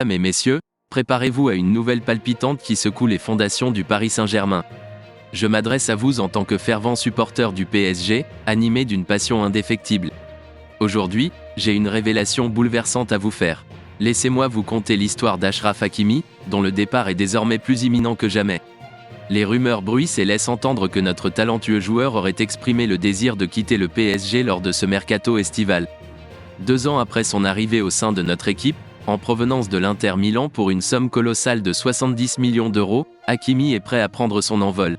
Mesdames et messieurs, préparez-vous à une nouvelle palpitante qui secoue les fondations du Paris Saint-Germain. Je m'adresse à vous en tant que fervent supporter du PSG, animé d'une passion indéfectible. Aujourd'hui, j'ai une révélation bouleversante à vous faire. Laissez-moi vous conter l'histoire d'Achraf Hakimi, dont le départ est désormais plus imminent que jamais. Les rumeurs bruissent et laissent entendre que notre talentueux joueur aurait exprimé le désir de quitter le PSG lors de ce mercato estival. 2 ans après son arrivée au sein de notre équipe, en provenance de l'Inter Milan pour une somme colossale de 70 millions d'euros, Hakimi est prêt à prendre son envol.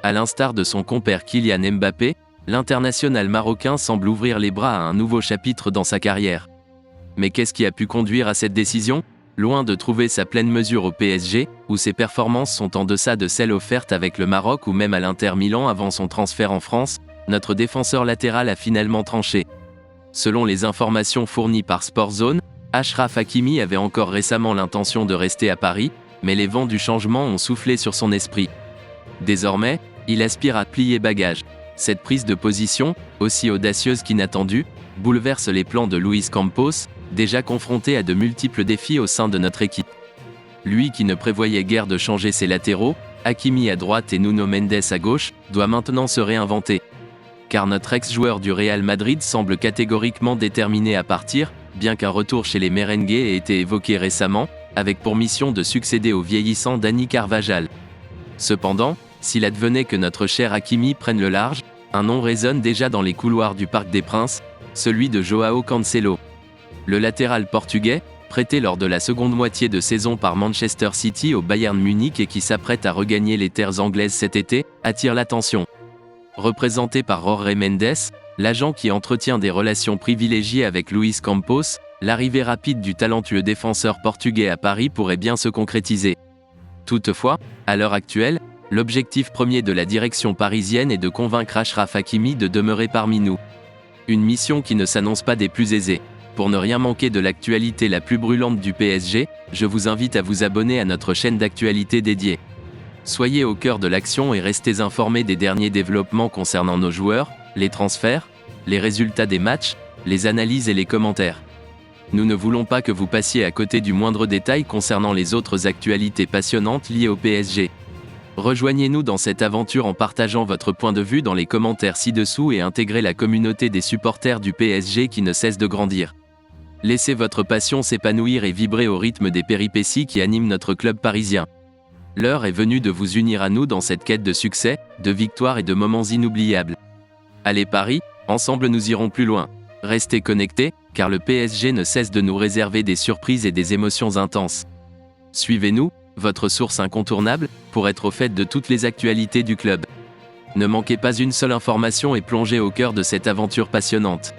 À l'instar de son compère Kylian Mbappé, l'international marocain semble ouvrir les bras à un nouveau chapitre dans sa carrière. Mais qu'est-ce qui a pu conduire à cette décision ? Loin de trouver sa pleine mesure au PSG, où ses performances sont en deçà de celles offertes avec le Maroc ou même à l'Inter Milan avant son transfert en France, notre défenseur latéral a finalement tranché. Selon les informations fournies par Sportzone, Achraf Hakimi avait encore récemment l'intention de rester à Paris, mais les vents du changement ont soufflé sur son esprit. Désormais, il aspire à plier bagages. Cette prise de position, aussi audacieuse qu'inattendue, bouleverse les plans de Luis Campos, déjà confronté à de multiples défis au sein de notre équipe. Lui qui ne prévoyait guère de changer ses latéraux, Hakimi à droite et Nuno Mendes à gauche, doit maintenant se réinventer. Car notre ex-joueur du Real Madrid semble catégoriquement déterminé à partir, bien qu'un retour chez les merengues ait été évoqué récemment, avec pour mission de succéder au vieillissant Dani Carvajal. Cependant, s'il advenait que notre cher Hakimi prenne le large, un nom résonne déjà dans les couloirs du Parc des Princes, celui de Joao Cancelo. Le latéral portugais, prêté lors de la seconde moitié de saison par Manchester City au Bayern Munich et qui s'apprête à regagner les terres anglaises cet été, attire l'attention. Représenté par Jorge Mendes, l'agent qui entretient des relations privilégiées avec Luis Campos, l'arrivée rapide du talentueux défenseur portugais à Paris pourrait bien se concrétiser. Toutefois, à l'heure actuelle, l'objectif premier de la direction parisienne est de convaincre Achraf Hakimi de demeurer parmi nous. Une mission qui ne s'annonce pas des plus aisées. Pour ne rien manquer de l'actualité la plus brûlante du PSG, je vous invite à vous abonner à notre chaîne d'actualité dédiée. Soyez au cœur de l'action et restez informés des derniers développements concernant nos joueurs, les transferts, les résultats des matchs, les analyses et les commentaires. Nous ne voulons pas que vous passiez à côté du moindre détail concernant les autres actualités passionnantes liées au PSG. Rejoignez-nous dans cette aventure en partageant votre point de vue dans les commentaires ci-dessous et intégrez la communauté des supporters du PSG qui ne cesse de grandir. Laissez votre passion s'épanouir et vibrer au rythme des péripéties qui animent notre club parisien. L'heure est venue de vous unir à nous dans cette quête de succès, de victoires et de moments inoubliables. Allez Paris, ensemble nous irons plus loin. Restez connectés, car le PSG ne cesse de nous réserver des surprises et des émotions intenses. Suivez-nous, votre source incontournable, pour être au fait de toutes les actualités du club. Ne manquez pas une seule information et plongez au cœur de cette aventure passionnante.